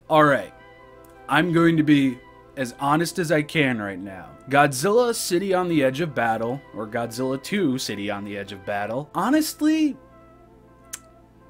Alright, I'm going to be as honest as I can right now. Godzilla City on the Edge of Battle, or Godzilla 2 City on the Edge of Battle, honestly,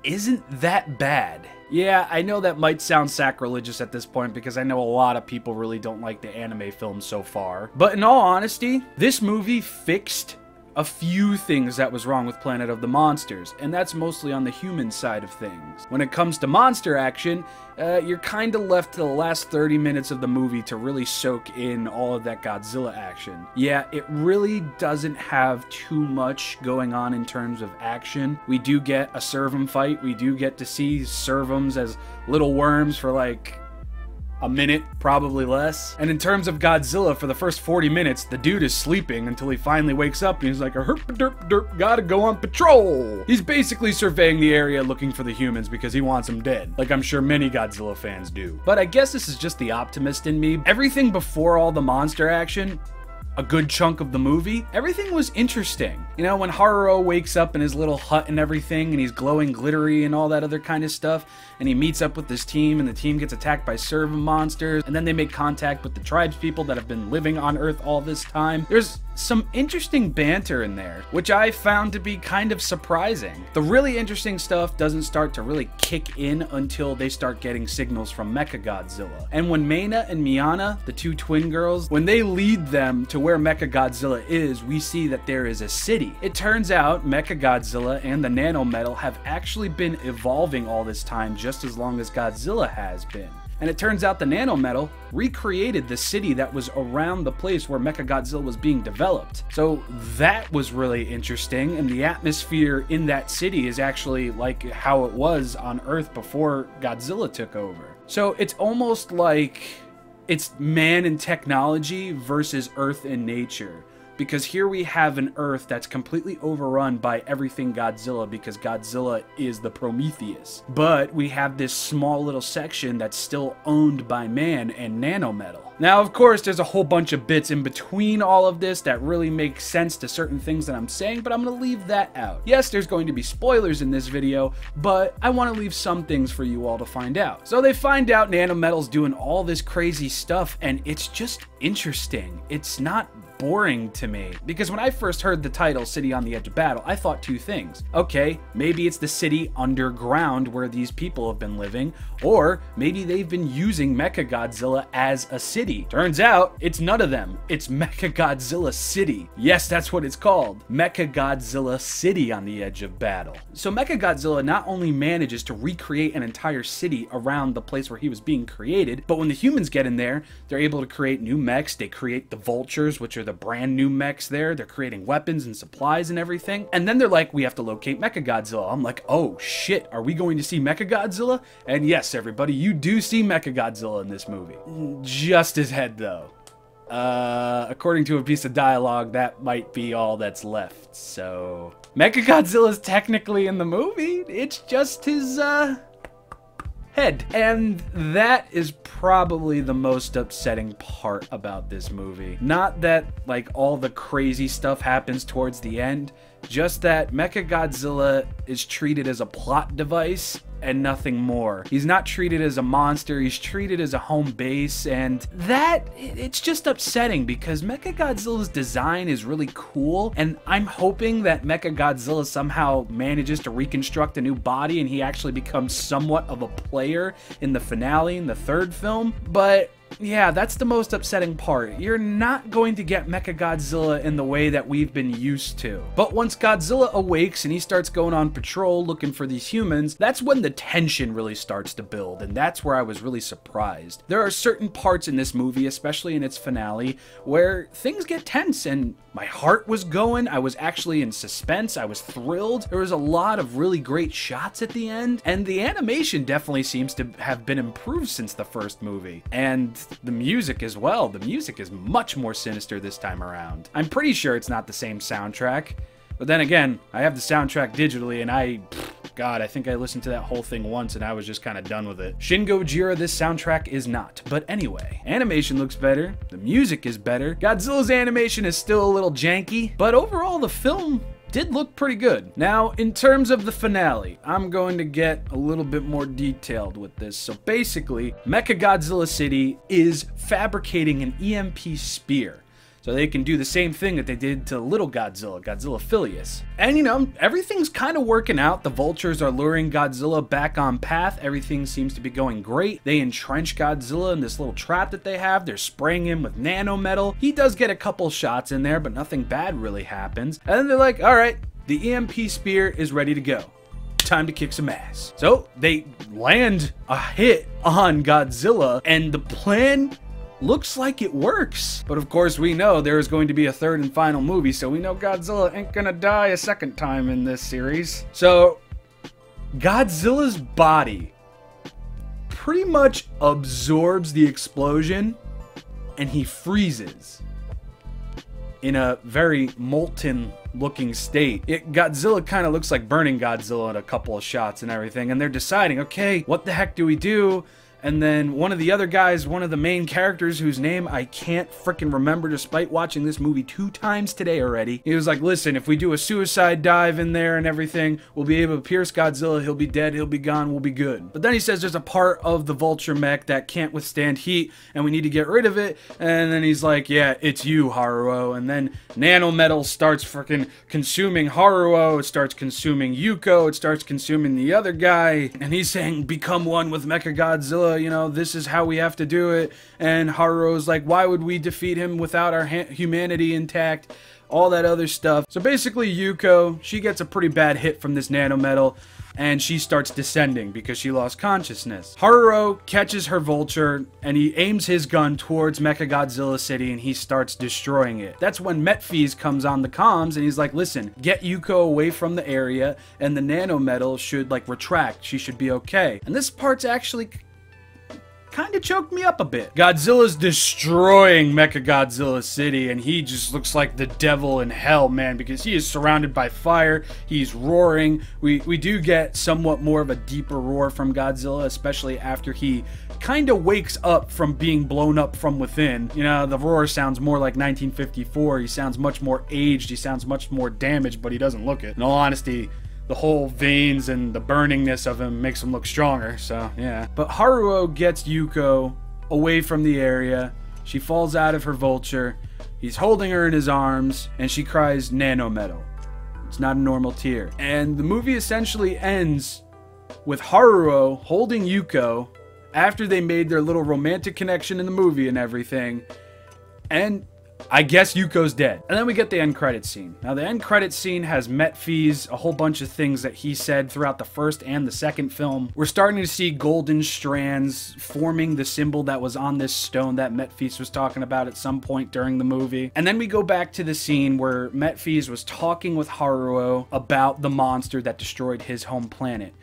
isn't that bad. Yeah, I know that might sound sacrilegious at this point because I know a lot of people really don't like the anime films so far. But in all honesty, this movie fixed a few things that was wrong with Planet of the Monsters, and that's mostly on the human side of things. When it comes to monster action, you're kind of left to the last 30 minutes of the movie to really soak in all of that Godzilla action. Yeah, it really doesn't have too much going on in terms of action. We do get a Servum fight, we do get to see Servums as little worms for like a minute, probably less. And in terms of Godzilla, for the first 40 minutes, the dude is sleeping until he finally wakes up and he's like, herp derp derp, gotta go on patrol. He's basically surveying the area looking for the humans because he wants them dead, like I'm sure many Godzilla fans do. But I guess this is just the optimist in me. Everything before all the monster action, a good chunk of the movie, everything was interesting. You know, when Haruo wakes up in his little hut and everything, and he's glowing glittery and all that other kind of stuff, and he meets up with his team, and the team gets attacked by Servum monsters, and then they make contact with the tribes people that have been living on Earth all this time. There's some interesting banter in there, which I found to be kind of surprising. The really interesting stuff doesn't start to really kick in until they start getting signals from Mechagodzilla. And when Meina and Miana, the two twin girls, when they lead them to where Mechagodzilla is, we see that there is a city. It turns out Mechagodzilla and the nanometal have actually been evolving all this time, just as long as Godzilla has been. And it turns out the nanometal recreated the city that was around the place where Mechagodzilla was being developed. So that was really interesting, and the atmosphere in that city is actually like how it was on Earth before Godzilla took over. So it's almost like it's man and technology versus Earth and nature. Because here we have an Earth that's completely overrun by everything Godzilla because Godzilla is the Prometheus. But we have this small little section that's still owned by man and nanometal. Now, of course, there's a whole bunch of bits in between all of this that really make sense to certain things that I'm saying, but I'm going to leave that out. Yes, there's going to be spoilers in this video, but I want to leave some things for you all to find out. So they find out nanometal's doing all this crazy stuff, and it's just interesting. It's not boring to me, because when I first heard the title City on the Edge of Battle, I thought two things. Okay, maybe it's the city underground where these people have been living, or maybe they've been using Mechagodzilla as a city. Turns out it's none of them. It's Mechagodzilla City. Yes, that's what it's called. Mechagodzilla City on the Edge of Battle. So Mechagodzilla not only manages to recreate an entire city around the place where he was being created, but when the humans get in there, they're able to create new mechs. They create the vultures, which are the brand new mechs there. They're creating weapons and supplies and everything. And then they're like, we have to locate Mechagodzilla. I'm like, oh shit, are we going to see Mechagodzilla? And yes, everybody, you do see Mechagodzilla in this movie. Just his head though. According to a piece of dialogue, that might be all that's left. So Mechagodzilla's technically in the movie. It's just his, head. And that is probably the most upsetting part about this movie. Not that like all the crazy stuff happens towards the end, just that Mechagodzilla is treated as a plot device and nothing more. He's not treated as a monster, he's treated as a home base, and that, it's just upsetting because Mechagodzilla's design is really cool, and I'm hoping that Mechagodzilla somehow manages to reconstruct a new body and he actually becomes somewhat of a player in the finale, in the third film, but yeah, that's the most upsetting part. You're not going to get Mechagodzilla in the way that we've been used to. But once Godzilla awakes and he starts going on patrol looking for these humans, that's when the tension really starts to build, and that's where I was really surprised. There are certain parts in this movie, especially in its finale, where things get tense and my heart was going. I was actually in suspense. I was thrilled. There was a lot of really great shots at the end, and the animation definitely seems to have been improved since the first movie. And the music as well. The music is much more sinister this time around. I'm pretty sure it's not the same soundtrack, but then again, I have the soundtrack digitally, and God, I think I listened to that whole thing once and I was just kind of done with it. Shin Gojira, this soundtrack is not. But anyway, animation looks better, the music is better, Godzilla's animation is still a little janky, but overall the film did look pretty good. Now, in terms of the finale, I'm going to get a little bit more detailed with this. So basically, Mechagodzilla City is fabricating an EMP spear, so they can do the same thing that they did to little Godzilla, Godzilla Filius. And you know, everything's kind of working out. The vultures are luring Godzilla back on path. Everything seems to be going great. They entrench Godzilla in this little trap that they have. They're spraying him with nanometal. He does get a couple shots in there, but nothing bad really happens. And then they're like, all right, the EMP spear is ready to go. Time to kick some ass. So they land a hit on Godzilla, and the plan looks like it works. But of course, we know there is going to be a third and final movie, so we know Godzilla ain't gonna die a second time in this series. So Godzilla's body pretty much absorbs the explosion, and he freezes in a very molten looking state. Godzilla kind of looks like burning Godzilla in a couple of shots and everything, and they're deciding, okay, what the heck do we do? And then one of the other guys, one of the main characters whose name I can't freaking remember despite watching this movie 2 times today already, he was like, listen, if we do a suicide dive in there and everything, we'll be able to pierce Godzilla, he'll be dead, he'll be gone, we'll be good. But then he says there's a part of the vulture mech that can't withstand heat and we need to get rid of it. And then he's like, yeah, it's you, Haruo. And then nanometal starts freaking consuming Haruo, it starts consuming Yuko, it starts consuming the other guy. And he's saying, become one with Mechagodzilla. You know, this is how we have to do it. And Haruo's like, why would we defeat him without our humanity intact? All that other stuff. So basically Yuko, she gets a pretty bad hit from this nanometal, and she starts descending because she lost consciousness. Haruo catches her vulture, and he aims his gun towards Mechagodzilla City, and he starts destroying it. That's when Metphys comes on the comms, and he's like, listen, get Yuko away from the area, and the nanometal should, like, retract. She should be okay. And this part's actually kind of choked me up a bit. Godzilla's destroying Mechagodzilla City, and he just looks like the devil in hell, man, because he is surrounded by fire. He's roaring. We do get somewhat more of a deeper roar from Godzilla, especially after he kind of wakes up from being blown up from within. You know, the roar sounds more like 1954. He sounds much more aged. He sounds much more damaged, but he doesn't look it. In all honesty, the whole veins and the burningness of him makes him look stronger, so yeah. But Haruo gets Yuko away from the area. She falls out of her vulture. He's holding her in his arms, and she cries, nanometal. It's not a normal tear. And the movie essentially ends with Haruo holding Yuko after they made their little romantic connection in the movie and everything. And I guess Yuko's dead. And then we get the end credits scene. Now the end credits scene has Metphys, a whole bunch of things that he said throughout the first and the second film. We're starting to see golden strands forming the symbol that was on this stone that Metphys was talking about at some point during the movie. And then we go back to the scene where Metphys was talking with Haruo about the monster that destroyed his home planet.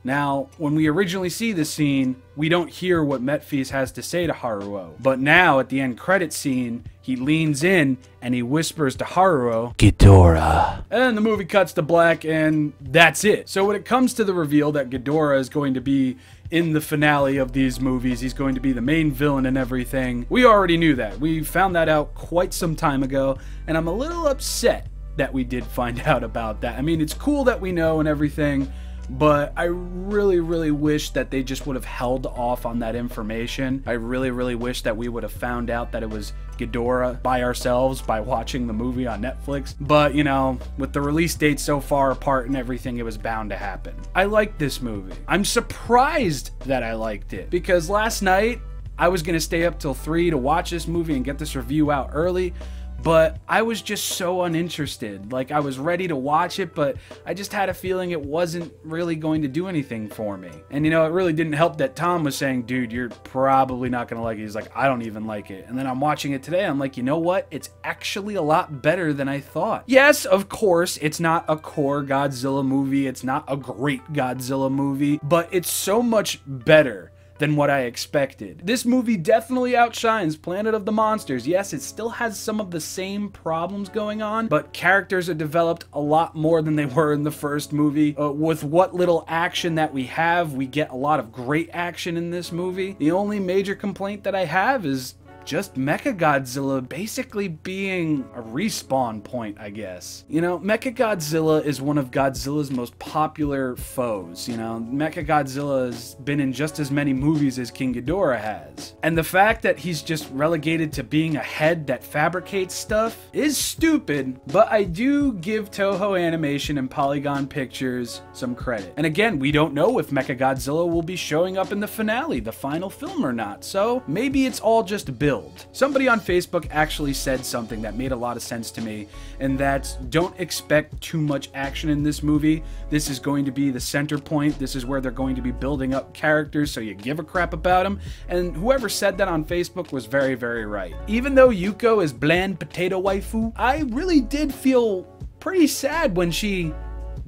Now, when we originally see the scene, we don't hear what Metphys has to say to Haruo. But now, at the end credit scene, he leans in and he whispers to Haruo, Ghidorah. And the movie cuts to black, and that's it. So when it comes to the reveal that Ghidorah is going to be in the finale of these movies, he's going to be the main villain and everything, we already knew that. We found that out quite some time ago, and I'm a little upset that we did find out about that. I mean, it's cool that we know and everything, but I really, really wish that they just would have held off on that information. I really, really wish that we would have found out that it was Ghidorah by ourselves by watching the movie on Netflix. But, you know, with the release date so far apart and everything, it was bound to happen. I liked this movie. I'm surprised that I liked it, because last night I was going to stay up till 3 to watch this movie and get this review out early. But I was just so uninterested. Like, I was ready to watch it, but I just had a feeling it wasn't really going to do anything for me. And, you know, it really didn't help that Tom was saying, dude, you're probably not going to like it. He's like, I don't even like it. And then I'm watching it today. I'm like, you know what? It's actually a lot better than I thought. Yes, of course, it's not a core Godzilla movie. It's not a great Godzilla movie, but it's so much better than what I expected. This movie definitely outshines Planet of the Monsters. Yes, it still has some of the same problems going on, but characters are developed a lot more than they were in the first movie. With what little action that we have, we get a lot of great action in this movie. The only major complaint that I have is just Mechagodzilla basically being a respawn point, I guess. You know, Mechagodzilla is one of Godzilla's most popular foes. You know, Mechagodzilla has been in just as many movies as King Ghidorah has. And the fact that he's just relegated to being a head that fabricates stuff is stupid, but I do give Toho Animation and Polygon Pictures some credit. And again, we don't know if Mechagodzilla will be showing up in the finale, the final film, or not, so maybe it's all just a build. Somebody on Facebook actually said something that made a lot of sense to me, and that's, don't expect too much action in this movie. This is going to be the center point. This is where they're going to be building up characters so you give a crap about them. And whoever said that on Facebook was very, very right. Even though Yuko is bland potato waifu, I really did feel pretty sad when she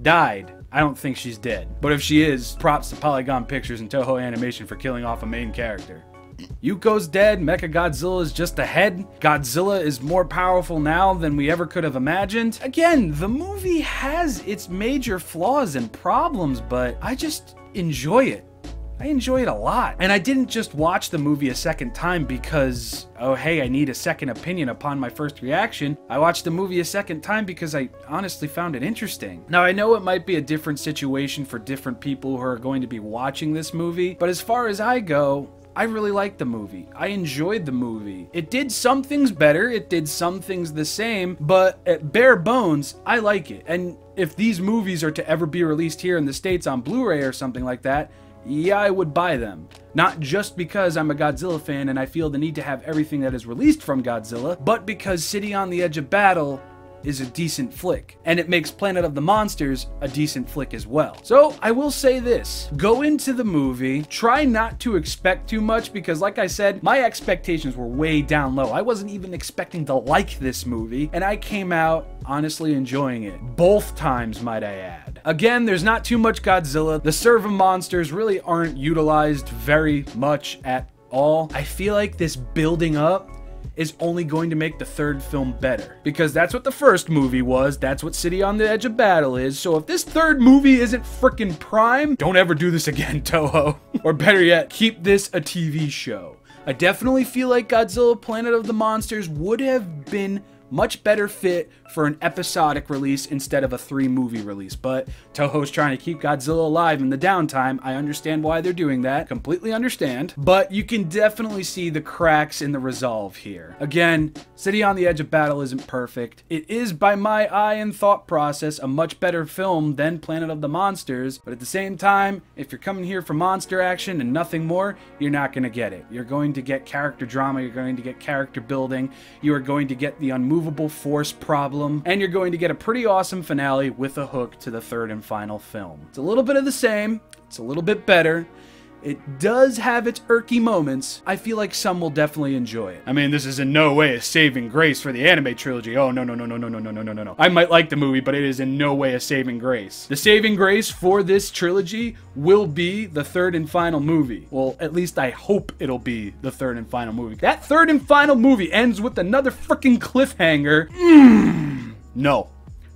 died. I don't think she's dead, but if she is, props to Polygon Pictures and Toho Animation for killing off a main character. Yuko's dead, Mechagodzilla is just a head. Godzilla is more powerful now than we ever could have imagined. Again, the movie has its major flaws and problems, but I just enjoy it. I enjoy it a lot. And I didn't just watch the movie a second time because, oh hey, I need a second opinion upon my first reaction. I watched the movie a second time because I honestly found it interesting. Now I know it might be a different situation for different people who are going to be watching this movie, but as far as I go, I really liked the movie. I enjoyed the movie. It did some things better, it did some things the same, but at bare bones, I like it. And if these movies are to ever be released here in the States on Blu-ray or something like that, yeah, I would buy them. Not just because I'm a Godzilla fan and I feel the need to have everything that is released from Godzilla, but because City on the Edge of Battle is a decent flick, and it makes Planet of the Monsters a decent flick as well. So I will say this, go into the movie, try not to expect too much, because like I said, my expectations were way down low. I wasn't even expecting to like this movie, and I came out honestly enjoying it. Both times, might I add. Again, there's not too much Godzilla. The server monsters really aren't utilized very much at all. I feel like this building up is only going to make the third film better, because that's what the first movie was, that's what City on the Edge of Battle is. So if this third movie isn't freaking prime, don't ever do this again, Toho. Or better yet, keep this a TV show. I definitely feel like Godzilla Planet of the Monsters would have been much better fit for an episodic release instead of a 3-movie release, but Toho's trying to keep Godzilla alive in the downtime. I understand why they're doing that, completely understand, but you can definitely see the cracks in the resolve here. Again, City on the Edge of Battle isn't perfect. It is, by my eye and thought process, a much better film than Planet of the Monsters, but at the same time, if you're coming here for monster action and nothing more, you're not going to get it. You're going to get character drama, you're going to get character building, you are going to get the unmovable force problem, and you're going to get a pretty awesome finale with a hook to the third and final film. It's a little bit of the same, it's a little bit better. It does have its irky moments. I feel like some will definitely enjoy it. I mean, this is in no way a saving grace for the anime trilogy. Oh, no, no, no, no, no, no, no, no, no, no, no. I might like the movie, but it is in no way a saving grace. The saving grace for this trilogy will be the third and final movie. Well, at least I hope it'll be the third and final movie. That third and final movie ends with another freaking cliffhanger. No.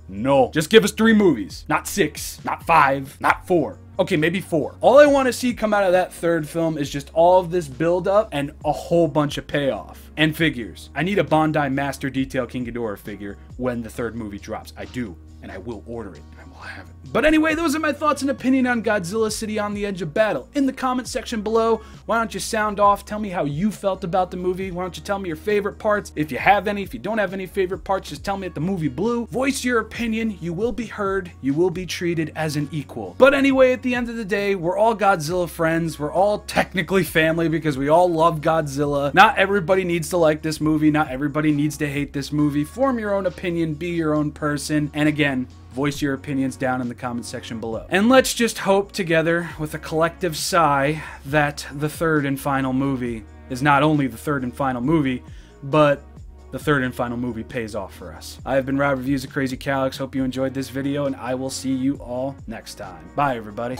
No. Just give us 3 movies. Not 6, not 5, not 4. Okay, maybe 4. All I want to see come out of that third film is just all of this build up and a whole bunch of payoff. And figures. I need a Bandai Master Detail King Ghidorah figure when the third movie drops. I do. And I will order it. I will have it. But anyway, those are my thoughts and opinion on Godzilla City on the Edge of Battle. In the comment section below, why don't you sound off? Tell me how you felt about the movie. Why don't you tell me your favorite parts? If you have any, if you don't have any favorite parts, just tell me at the movie blue. Voice your opinion. You will be heard. You will be treated as an equal. But anyway, at the end of the day, we're all Godzilla friends. We're all technically family because we all love Godzilla. Not everybody needs to like this movie. Not everybody needs to hate this movie. Form your own opinion. Be your own person. And again, voice your opinions down in the comment section below. And let's just hope together, with a collective sigh, that the third and final movie is not only the third and final movie, but the third and final movie pays off for us. I have been Rob Reviews of Crazy Calyx. Hope you enjoyed this video, and I will see you all next time. Bye, everybody.